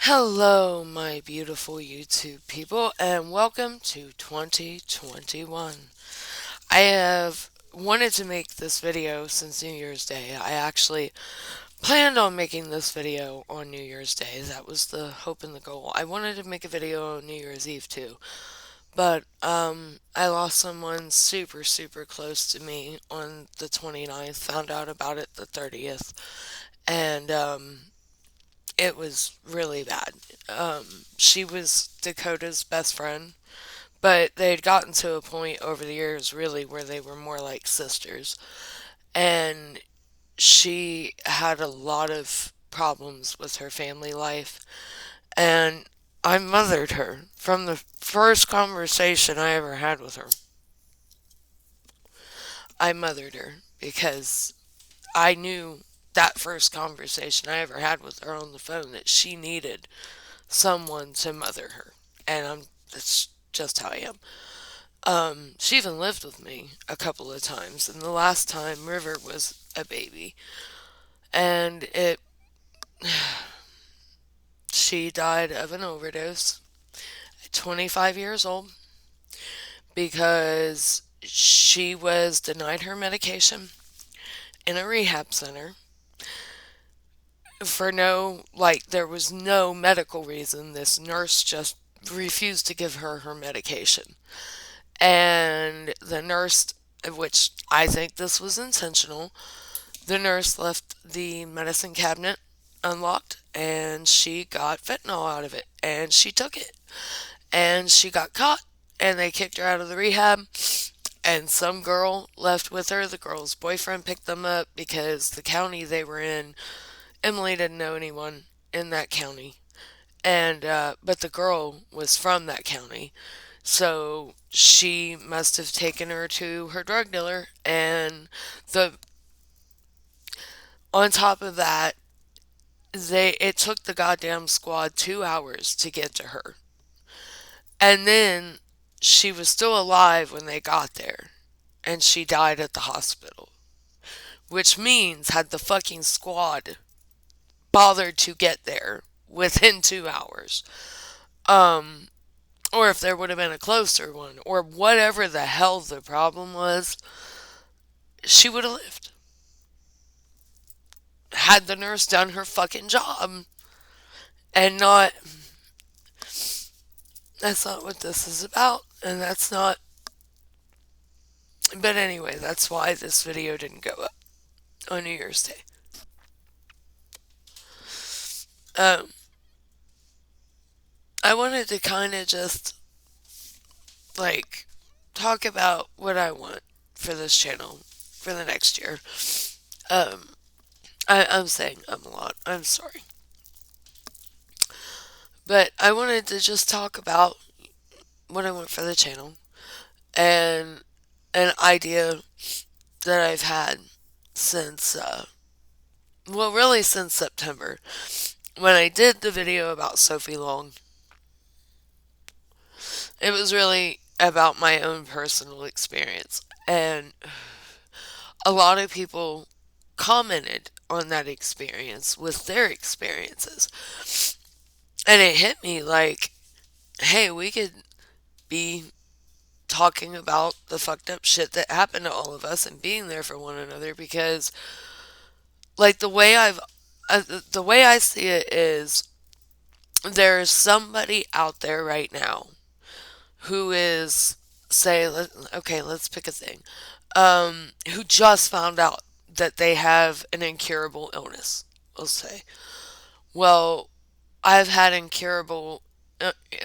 Hello, my beautiful YouTube people, and welcome to 2021. I have wanted to make this video since New Year's Day. I actually planned on making this video on New Year's Day. That was the hope and the goal. I wanted to make a video on New Year's Eve too, but I lost someone super, super close to me on the 29th, found out about it the 30th, and it was really bad. She was Dakota's best friend, but they had gotten to a point over the years really where they were more like sisters. And she had a lot of problems with her family life. And I mothered her from the first conversation I ever had with her. I mothered her because I knew that first conversation I ever had with her on the phone that she needed someone to mother her. And that's just how I am. She even lived with me a couple of times, and the last time River was a baby. And she died of an overdose at 25 years old because she was denied her medication in a rehab center for there was no medical reason. This nurse just refused to give her medication. And the nurse, which I think this was intentional, the nurse left the medicine cabinet unlocked and she got fentanyl out of it and she took it and she got caught and they kicked her out of the rehab and some girl left with her. The girl's boyfriend picked them up because the county they were in, Emily didn't know anyone in that county. And but the girl was from that county, so she must have taken her to her drug dealer. And the on top of that, they it took the goddamn squad 2 hours to get to her, and then she was still alive when they got there, and she died at the hospital. Which means had the fucking squad bothered to get there within 2 hours, um, or if there would have been a closer one, or whatever the hell the problem was, she would have lived. Had the nurse done her fucking job and not. That's not what this is about, and that's not. But anyway, that's why this video didn't go up on New Year's Day. Um, I wanted to kind of just like talk about what I want for this channel for the next year. Um, I'm saying a lot. I'm sorry. But I wanted to just talk about what I want for the channel and an idea that I've had since, really since September. When I did the video about Sophie Long, it was really about my own personal experience. And a lot of people commented on that experience with their experiences. And it hit me like, hey, we could be talking about the fucked up shit that happened to all of us and being there for one another because like the way I see it is there's somebody out there right now who is okay, let's pick a thing, who just found out that they have an incurable illness, we'll say. Well, I've had incurable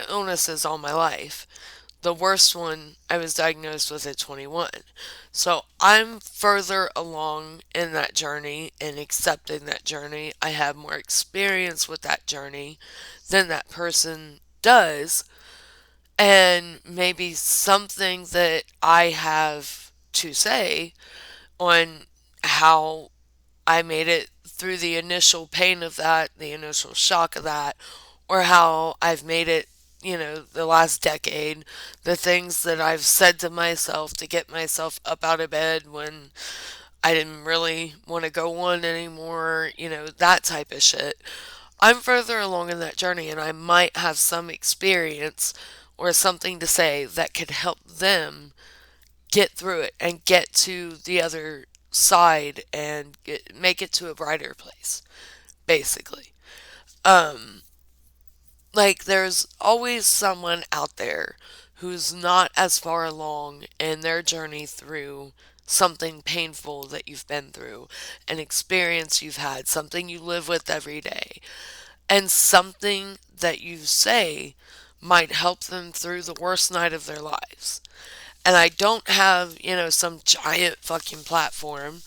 illnesses all my life. The worst one I was diagnosed with at 21. So I'm further along in that journey and accepting that journey. I have more experience with that journey than that person does. And maybe something that I have to say on how I made it through the initial pain of that, the initial shock of that, or how I've made it, the last decade, the things that I've said to myself to get myself up out of bed when I didn't really want to go on anymore, that type of shit. I'm further along in that journey and I might have some experience or something to say that could help them get through it and get to the other side and make it to a brighter place, basically. Um, like, there's always someone out there who's not as far along in their journey through something painful that you've been through, an experience you've had, something you live with every day, and something that you say might help them through the worst night of their lives. And I don't have, some giant fucking platform.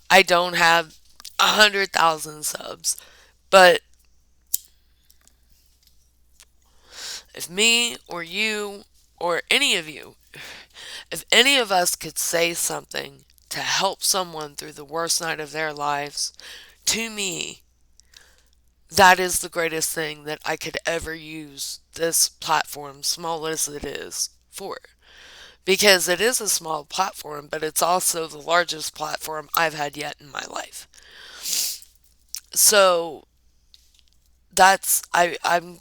I don't have 100,000 subs. But if me or you or any of you, if any of us could say something to help someone through the worst night of their lives, to me, that is the greatest thing that I could ever use this platform, small as it is, for. Because it is a small platform, but it's also the largest platform I've had yet in my life. So that's I'm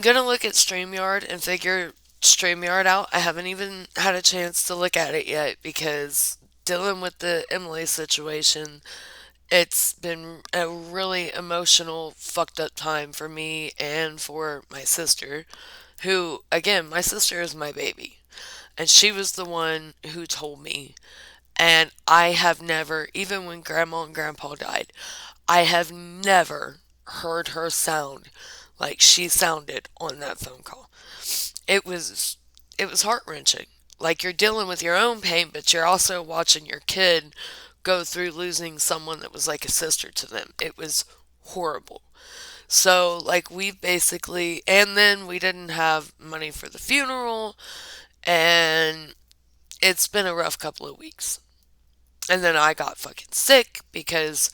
gonna look at StreamYard and figure StreamYard out. I haven't even had a chance to look at it yet because dealing with the Emily situation, it's been a really emotional, fucked up time for me and for my sister, who, again, my sister is my baby. And she was the one who told me. And I have never, even when Grandma and Grandpa died, I have never heard her sound like she sounded on that phone call. It was it was heart-wrenching. Like, you're dealing with your own pain, but you're also watching your kid go through losing someone that was like a sister to them. It was horrible. So, like, we basically, and then we didn't have money for the funeral, and it's been a rough couple of weeks. And then I got fucking sick because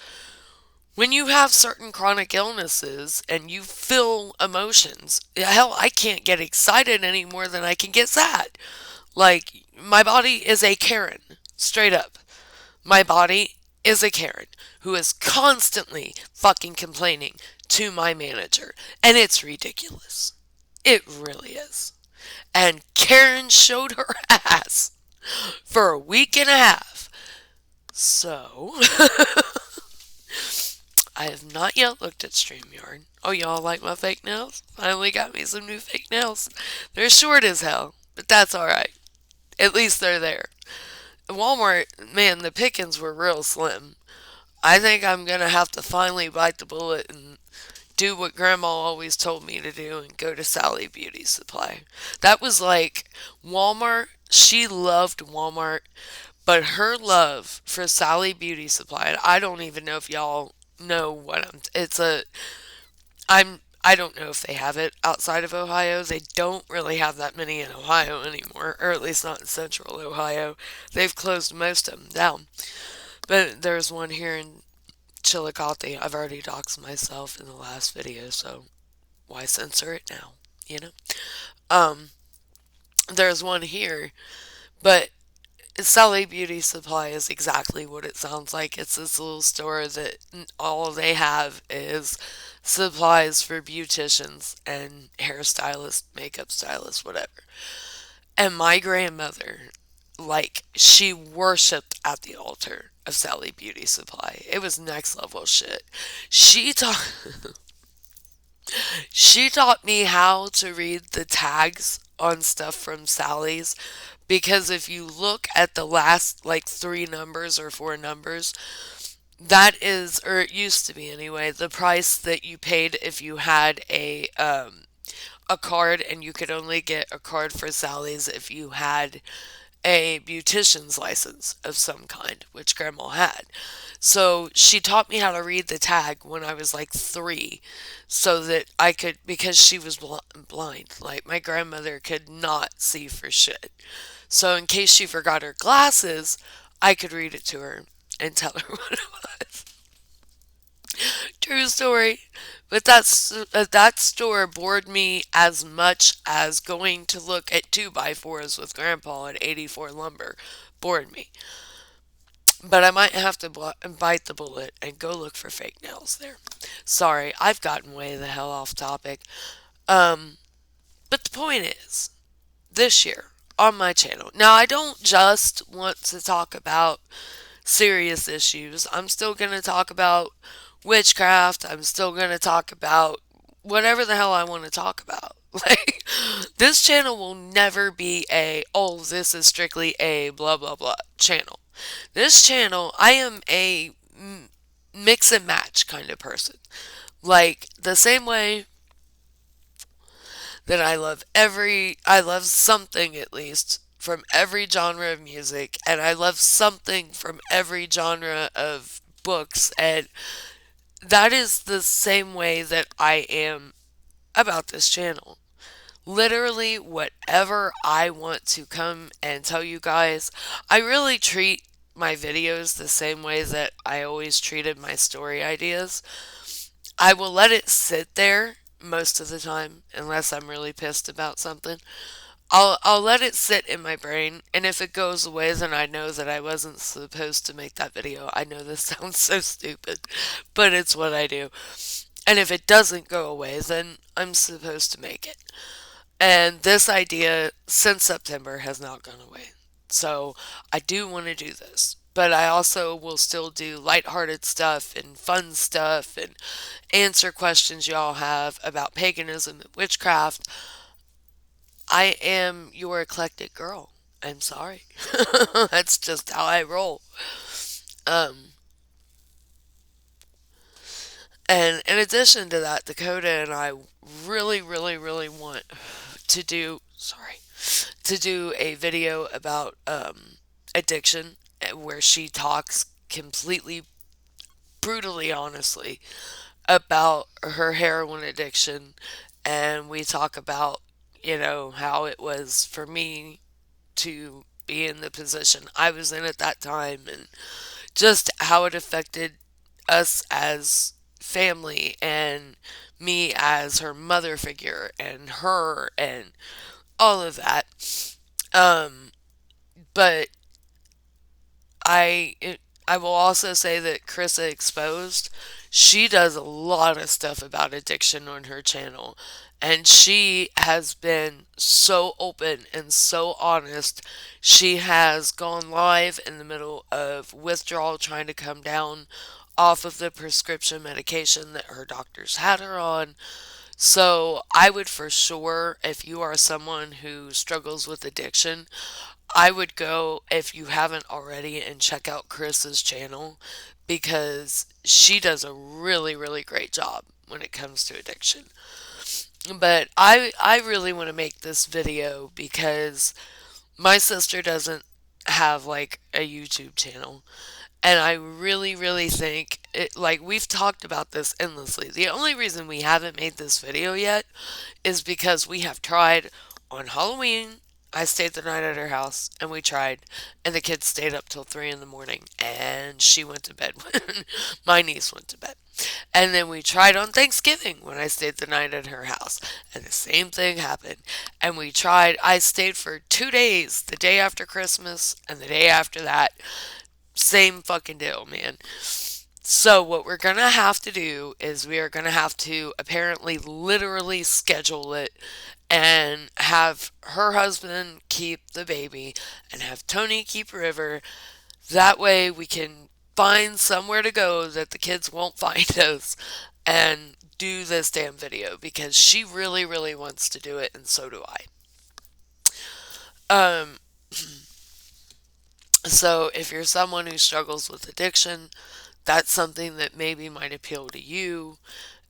when you have certain chronic illnesses and you feel emotions, hell, I can't get excited any more than I can get sad. Like, my body is a Karen, straight up. My body is a Karen who is constantly fucking complaining to my manager. And it's ridiculous. It really is. And Karen showed her ass for a week and a half. So, I have not yet looked at StreamYard. Oh, y'all like my fake nails? Finally got me some new fake nails. They're short as hell, but that's alright. At least they're there. Walmart, man, the pickings were real slim. I think I'm gonna have to finally bite the bullet and do what Grandma always told me to do and go to Sally Beauty Supply. That was like Walmart. She loved Walmart, but her love for Sally Beauty Supply, and I don't even know if y'all know what I don't know if they have it outside of Ohio. They don't really have that many in Ohio anymore, or at least not in central Ohio. They've closed most of them down. But there's one here in Chillicothe. I've already doxed myself in the last video, so why censor it now? You know? Um, there's one here, but Sally Beauty Supply is exactly what it sounds like. It's this little store that all they have is supplies for beauticians and hairstylists, makeup stylists, whatever. And my grandmother, like, she worshipped at the altar of Sally Beauty Supply. It was next level shit. She taught she taught me how to read the tags on stuff from Sally's because if you look at the last like three numbers or four numbers, that is, or it used to be anyway, the price that you paid if you had a card, and you could only get a card for Sally's if you had a beautician's license of some kind, which Grandma had. So she taught me how to read the tag when I was like three, so that I could, because she was blind. Like, my grandmother could not see for shit. So in case she forgot her glasses, I could read it to her and tell her what it was. True story. But that store bored me as much as going to look at 2 by 4s with Grandpa at 84 Lumber bored me. But I might have to bite the bullet and go look for fake nails there. Sorry, I've gotten way the hell off topic. Um, but the point is, this year on my channel, now I don't just want to talk about serious issues. I'm still going to talk about witchcraft. I'm still going to talk about whatever the hell I want to talk about. Like, this channel will never be oh, this is strictly a blah, blah, blah channel. This channel, I am a mix and match kind of person. Like, the same way that I love something at least from every genre of music, and I love something from every genre of books, and that is the same way that I am about this channel. Literally, whatever I want to come and tell you guys, I really treat my videos the same way that I always treated my story ideas. I will let it sit there most of the time, unless I'm really pissed about something. I'll let it sit in my brain, and if it goes away, then I know that I wasn't supposed to make that video. I know this sounds so stupid, but it's what I do. And if it doesn't go away, then I'm supposed to make it. And this idea since September has not gone away. So I do want to do this. But I also will still do lighthearted stuff and fun stuff and answer questions y'all have about paganism and witchcraft. I am your eclectic girl. I'm sorry. That's just how I roll. Um, and in addition to that, Dakota and I really, really, really want to do a video about addiction where she talks completely brutally honestly about her heroin addiction, and we talk about, how it was for me to be in the position I was in at that time, and just how it affected us as family and me as her mother figure and her and all of that. Um, but I it, I will also say that Krissa Exposed, she does a lot of stuff about addiction on her channel. And she has been so open and so honest. She has gone live in the middle of withdrawal, trying to come down off of the prescription medication that her doctors had her on. So I would for sure, if you are someone who struggles with addiction, I would go, if you haven't already, and check out Chris's channel because she does a really, really great job when it comes to addiction. But I really want to make this video because my sister doesn't have like a YouTube channel. And I really, really think it, like, we've talked about this endlessly. The only reason we haven't made this video yet is because we have tried on Halloween. I stayed the night at her house and we tried, and the kids stayed up till 3 in the morning, and she went to bed when my niece went to bed. And then we tried on Thanksgiving when I stayed the night at her house, and the same thing happened. And we tried, I stayed for 2 days, the day after Christmas and the day after that. Same fucking deal, man. So, what we're gonna have to do is we are gonna have to apparently literally schedule it and have her husband keep the baby and have Tony keep River. That way we can find somewhere to go that the kids won't find us and do this damn video because she really, really wants to do it, and so do I. Um, so if you're someone who struggles with addiction, that's something that maybe might appeal to you.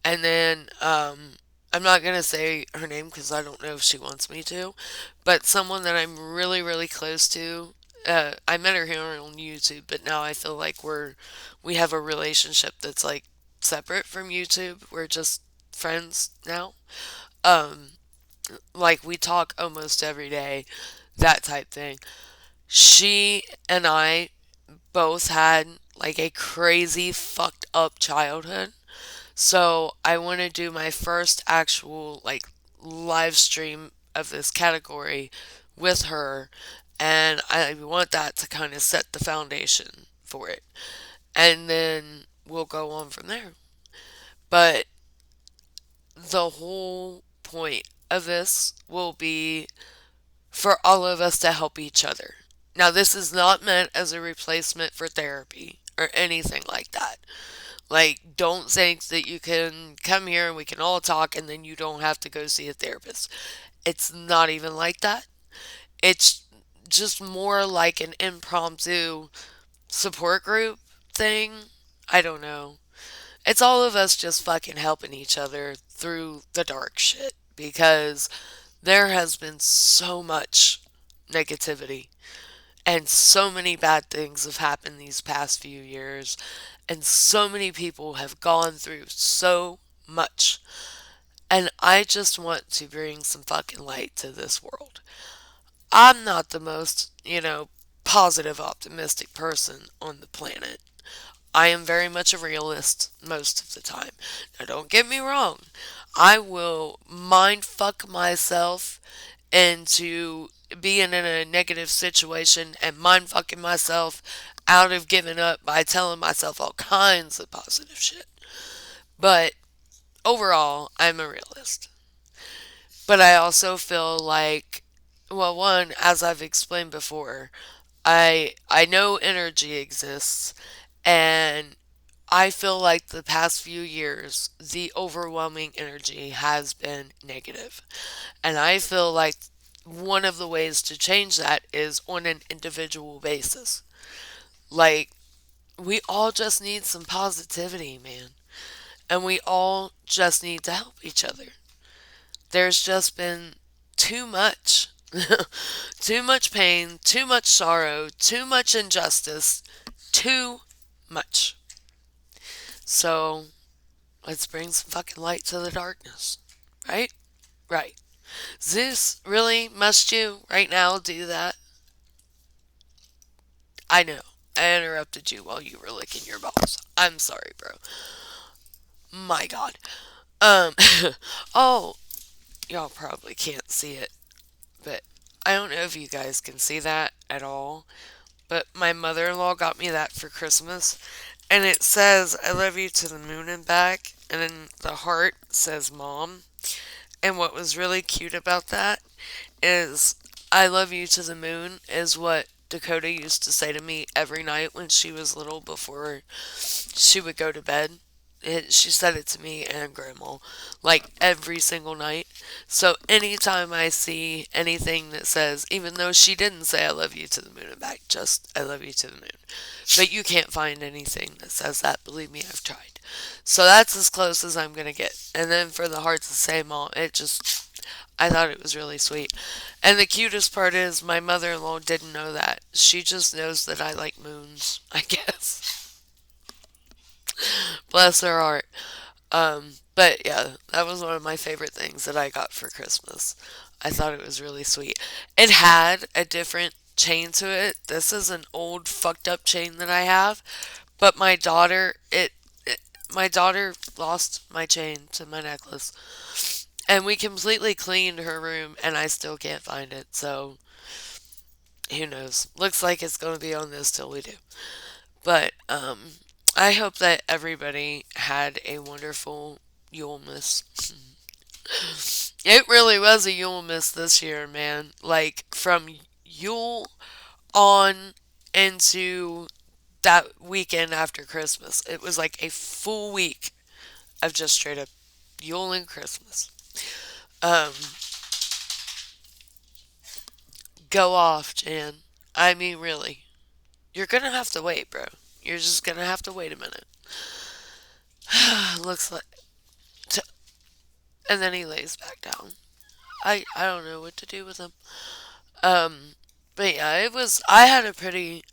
And then I'm not going to say her name because I don't know if she wants me to, but someone that I'm really, really close to. I met her here on YouTube, but now I feel like we have a relationship that's like separate from YouTube. We're just friends now. Um, like we talk almost every day, that type thing. She and I both had like a crazy fucked up childhood. So I want to do my first actual like live stream of this category with her, and I want that to kind of set the foundation for it. And then we'll go on from there. But the whole point of this will be for all of us to help each other. Now, this is not meant as a replacement for therapy or anything like that. Like, don't think that you can come here and we can all talk and then you don't have to go see a therapist. It's not even like that. It's just more like an impromptu support group thing. I don't know. It's all of us just fucking helping each other through the dark shit because there has been so much negativity and so many bad things have happened these past few years and so many people have gone through so much. And I just want to bring some fucking light to this world. I'm not the most, positive, optimistic person on the planet. I am very much a realist most of the time. Now, don't get me wrong. I will mind fuck myself into being in a negative situation and mind fucking myself out of giving up by telling myself all kinds of positive shit. But overall, I'm a realist. But I also feel like, well, one, as I've explained before, I know energy exists, and I feel like the past few years, the overwhelming energy has been negative. And I feel like one of the ways to change that is on an individual basis. Like, we all just need some positivity, man. And we all just need to help each other. There's just been too much. Too much pain, too much sorrow, too much injustice, too much. So let's bring some fucking light to the darkness. Right? Right. Zeus, really? Must you right now do that? I know. I interrupted you while you were licking your balls. I'm sorry, bro. My god. Um oh, y'all probably can't see it, but I don't know if you guys can see that at all. But my mother-in-law got me that for Christmas, and it says "I love you to the moon and back," and then the heart says "Mom." And what was really cute about that is "I love you to the moon" is what Dakota used to say to me every night when she was little before she would go to bed. She said it to me and grandma like every single night. So anytime I see anything that says, even though she didn't say I love you to the moon and back, just I love you to the moon. But you can't find anything that says that. Believe me, I've tried. So that's as close as I'm going to get. And then for the heart to say mom, I thought it was really sweet. And the cutest part is my mother in law didn't know that. She just knows that I like moons, I guess. Bless her heart. But yeah, that was one of my favorite things that I got for Christmas. I thought it was really sweet. It had a different chain to it. This is an old fucked up chain that I have, but my daughter lost my chain to my necklace. And we completely cleaned her room and I still can't find it. So, who knows? Looks like it's going to be on this till we do. But I hope that everybody had a wonderful Yulemas. It really was a Yulemas this year, man. Like from Yule on into that weekend after Christmas. It was like a full week of just straight up Yule and Christmas. Um, Go off, Jan. I mean, really. You're gonna have to wait, bro. You're just gonna have to wait a minute. Looks like. T- and then he lays back down. I don't know what to do with him. Um, but yeah, it was. I had a pretty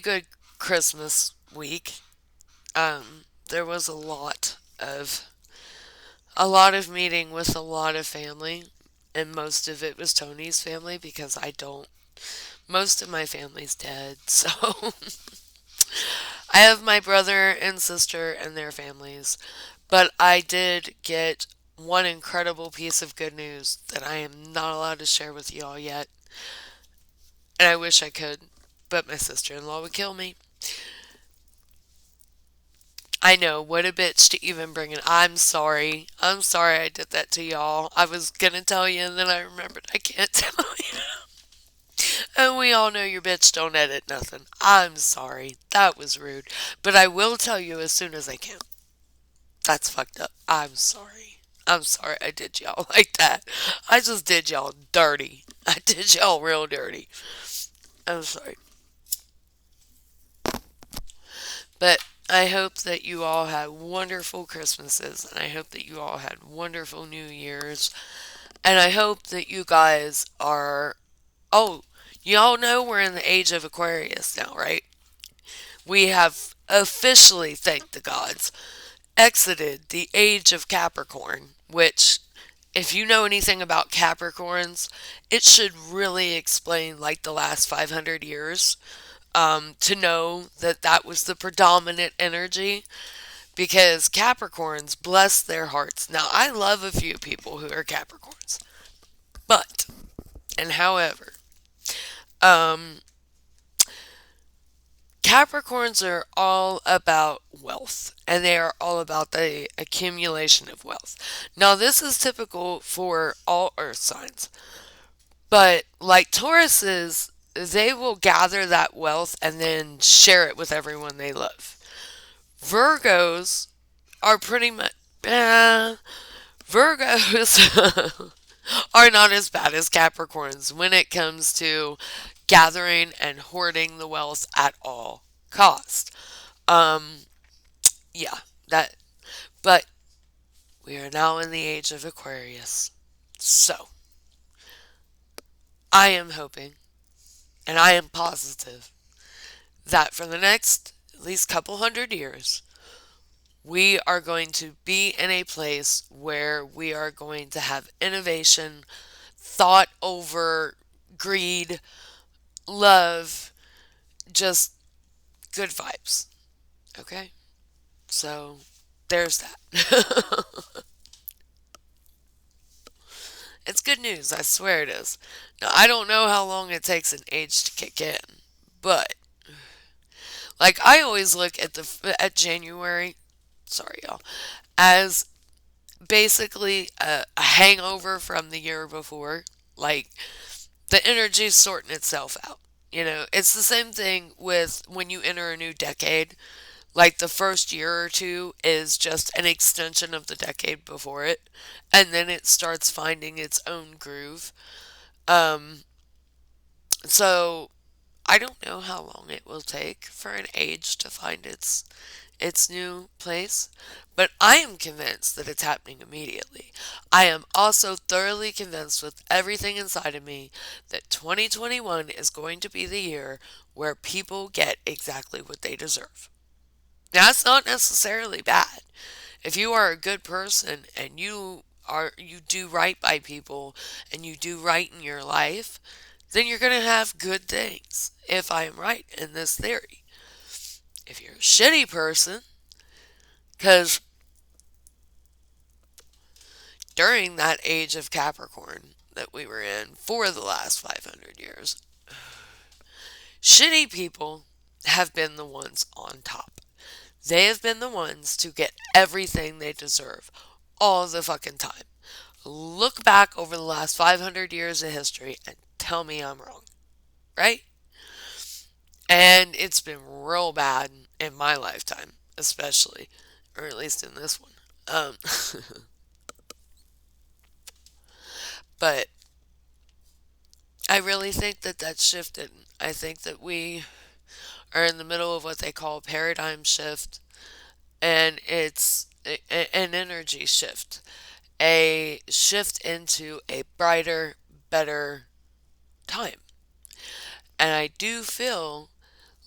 good Christmas week. There was a lot of meeting with a lot of family, and most of it was Tony's family because I don't. Most of my family's dead, so I have my brother and sister and their families. But I did get one incredible piece of good news that I am not allowed to share with y'all yet, and I wish I could, but my sister in law would kill me. I know, what a bitch to even bring it. I'm sorry. I'm sorry I did that to y'all. I was gonna tell you and then I remembered I can't tell you. And we all know your bitch don't edit nothing. I'm sorry. That was rude. But I will tell you as soon as I can. That's fucked up. I'm sorry. I'm sorry I did y'all like that. I just did y'all dirty. I did y'all real dirty. I'm sorry. But I hope that you all had wonderful Christmases and I hope that you all had wonderful New Year's. And I hope that you guys are. Oh, y'all know we're in the age of Aquarius now, right? We have officially, thank the gods, exited the age of Capricorn, which, if you know anything about Capricorns, it should really explain like the last 500 years, to know that that was the predominant energy because Capricorns, bless their hearts. Now, I love a few people who are Capricorns, but, and however, um, Capricorns are all about wealth and they are all about the accumulation of wealth. Now, this is typical for all earth signs, but like Tauruses, they will gather that wealth and then share it with everyone they love. Virgos are pretty much. Virgos are not as bad as Capricorns when it comes to gathering and hoarding the wealth at all cost. Um, yeah, that. But we are now in the age of Aquarius, so I am hoping and I am positive that for the next at least couple hundred years, we are going to be in a place where we are going to have innovation, thought over greed, love, just good vibes. Okay? So there's that. It's good news, I swear it is. Now, I don't know how long it takes an age to kick in, but like I always look at the at January, sorry y'all, as basically a hangover from the year before. Like the energy's sorting itself out. You know, it's the same thing with when you enter a new decade. Like the first year or two is just an extension of the decade before it, and then it starts finding its own groove. Um, so I don't know how long it will take for an age to find its new place, but I am convinced that it's happening immediately. I am also thoroughly convinced with everything inside of me that 2021 is going to be the year where people get exactly what they deserve. Now, that's not necessarily bad. If you are a good person and you do right by people and you do right in your life, then you're going to have good things, if I am right in this theory. If you're a shitty person, because during that age of Capricorn that we were in for the last 500 years, shitty people have been the ones on top. They have been the ones to get everything they deserve all the fucking time. Look back over the last 500 years of history and tell me I'm wrong, right? And it's been real bad in my lifetime, especially, or at least in this one. Um, but I really think that that's shifted. I think that we are in the middle of what they call a paradigm shift, and it's an energy shift, a shift into a brighter, better time. And I do feel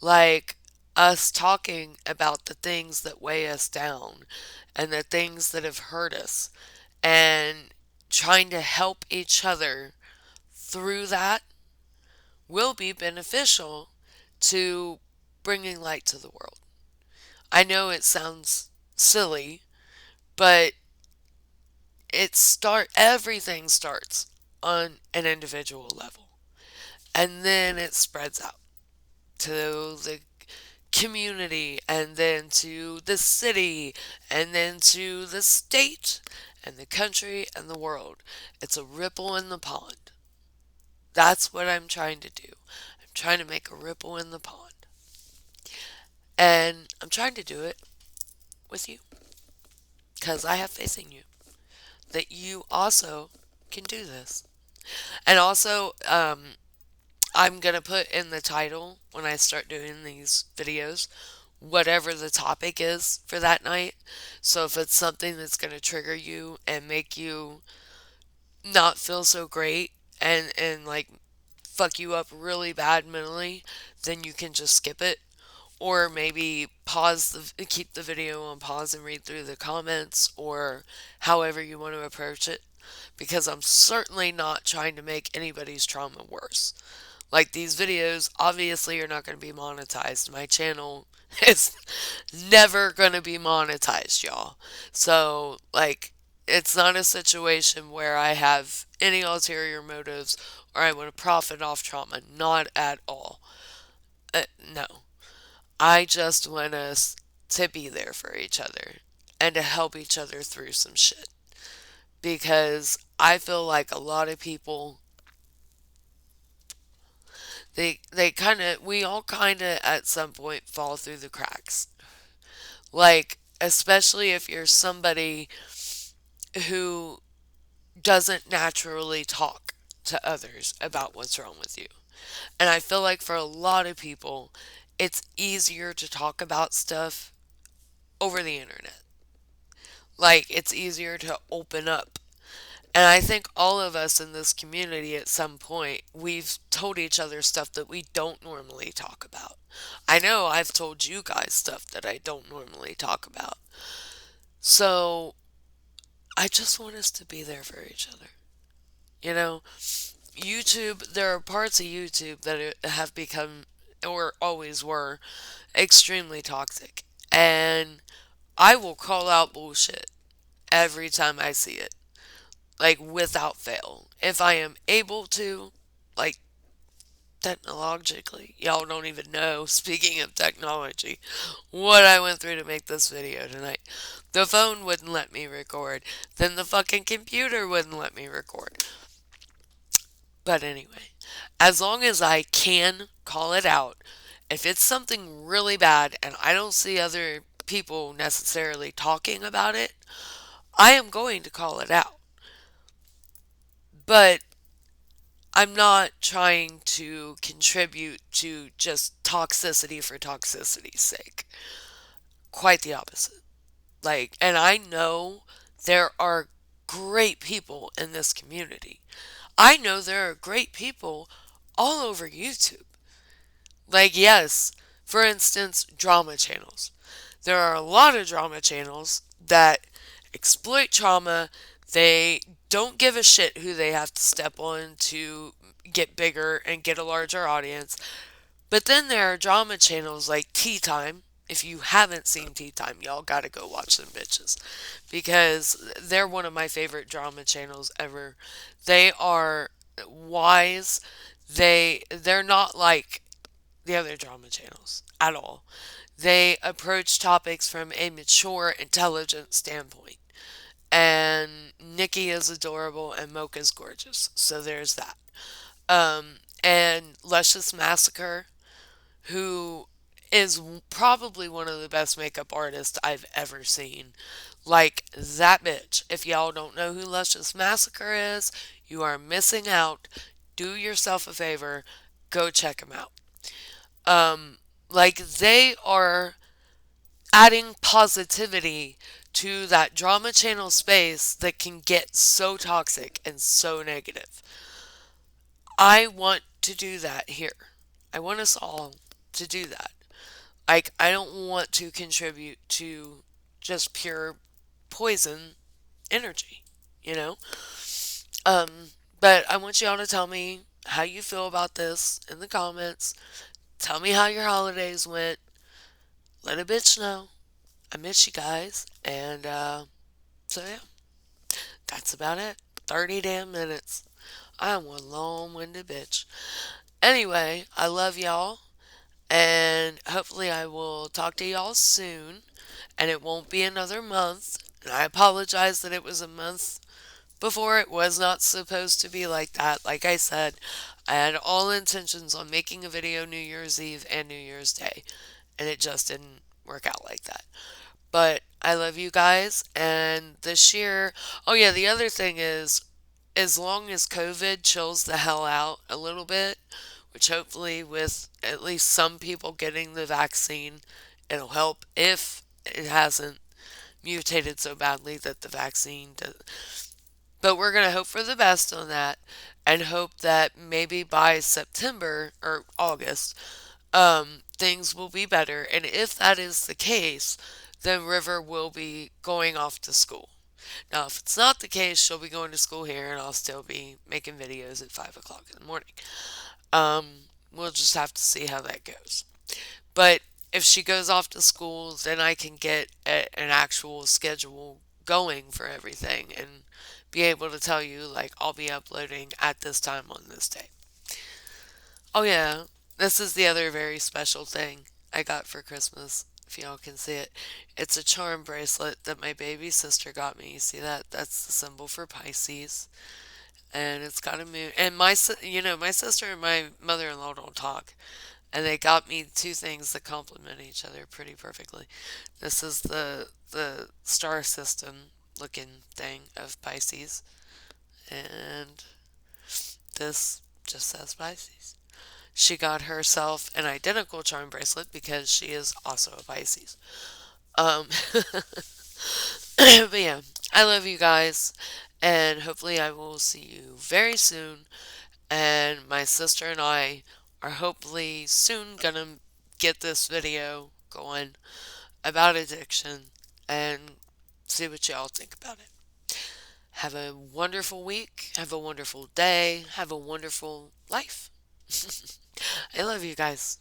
like us talking about the things that weigh us down and the things that have hurt us and trying to help each other through that will be beneficial to bringing light to the world. I know it sounds silly, but everything starts on an individual level and then it spreads out to the community, and then to the city, and then to the state, and the country, and the world. It's a ripple in the pond. That's what I'm trying to do. I'm trying to make a ripple in the pond. And I'm trying to do it with you because I have faith in you that you also can do this. And also, I'm going to put in the title when I start doing these videos whatever the topic is for that night. So if it's something that's going to trigger you and make you not feel so great and like fuck you up really bad mentally, then you can just skip it. Or maybe keep the video on pause and read through the comments, or however you want to approach it. Because I'm certainly not trying to make anybody's trauma worse. Like, these videos obviously are not going to be monetized. My channel is never going to be monetized, y'all. So, like, it's not a situation where I have any ulterior motives or I want to profit off trauma. Not at all. No. I just want us to be there for each other and to help each other through some shit. Because I feel like a lot of people, they kind of, we all kind of at some point fall through the cracks. Like, especially if you're somebody who doesn't naturally talk to others about what's wrong with you. And I feel like for a lot of people, it's easier to talk about stuff over the internet. Like, it's easier to open up. And I think all of us in this community at some point, we've told each other stuff that we don't normally talk about. I know I've told you guys stuff that I don't normally talk about. So I just want us to be there for each other. You know, YouTube, there are parts of YouTube that have become, or always were, extremely toxic. And I will call out bullshit every time I see it. Like, without fail. If I am able to, like, technologically, y'all don't even know, speaking of technology, what I went through to make this video tonight. The phone wouldn't let me record. Then the fucking computer wouldn't let me record. But anyway, as long as I can call it out, if it's something really bad and I don't see other people necessarily talking about it, I am going to call it out. But I'm not trying to contribute to just toxicity for toxicity's sake. Quite the opposite. Like, and I know there are great people in this community. I know there are great people all over YouTube. Like, yes, for instance, drama channels. There are a lot of drama channels that exploit trauma. They don't give a shit who they have to step on to get bigger and get a larger audience. But then there are drama channels like Tea Time. If you haven't seen Tea Time, y'all gotta go watch them bitches. Because they're one of my favorite drama channels ever. They are wise. They're not like the other drama channels at all. They approach topics from a mature, intelligent standpoint. And Nikki is adorable and Mocha's gorgeous. So there's that. And Luscious Massacre, who is probably one of the best makeup artists I've ever seen. Like, that bitch. If y'all don't know who Luscious Massacre is, you are missing out. Do yourself a favor. Go check them out. Like, they are adding positivity to that drama channel space that can get so toxic and so negative. I want to do that here. I want us all to do that. Like, I don't want to contribute to just pure poison energy, you know? Um, but I want y'all to tell me how you feel about this in the comments. Tell me how your holidays went. Let a bitch know. I miss you guys. And, so yeah, that's about it. 30 damn minutes. I am one long-winded bitch. Anyway, I love y'all. And hopefully, I will talk to y'all soon. And it won't be another month. And I apologize that it was a month before. It was not supposed to be like that. Like I said, I had all intentions on making a video New Year's Eve and New Year's Day. And it just didn't work out like that. But I love you guys. And this year, oh yeah, the other thing is, as long as COVID chills the hell out a little bit, which hopefully with at least some people getting the vaccine, it'll help if it hasn't mutated so badly that the vaccine does. But we're going to hope for the best on that and hope that maybe by September or August, things will be better. And if that is the case, then River will be going off to school. Now, if it's not the case, she'll be going to school here and I'll still be making videos at 5 o'clock in the morning. Um, we'll just have to see how that goes. But if she goes off to school, then I can get an actual schedule going for everything and be able to tell you, like, I'll be uploading at this time on this day. Oh, yeah, this is the other very special thing I got for Christmas. If y'all can see it, it's a charm bracelet that my baby sister got me. You see that? That's the symbol for Pisces, and it's got a moon. And my sister and my mother-in-law don't talk, and they got me two things that complement each other pretty perfectly. This is the star system looking thing of Pisces, and this just says Pisces. She got herself an identical charm bracelet because she is also a Pisces. Um, but yeah, I love you guys, and hopefully I will see you very soon. And my sister and I are hopefully soon gonna get this video going about addiction and see what y'all think about it. Have a wonderful week, have a wonderful day, have a wonderful life. I love you guys.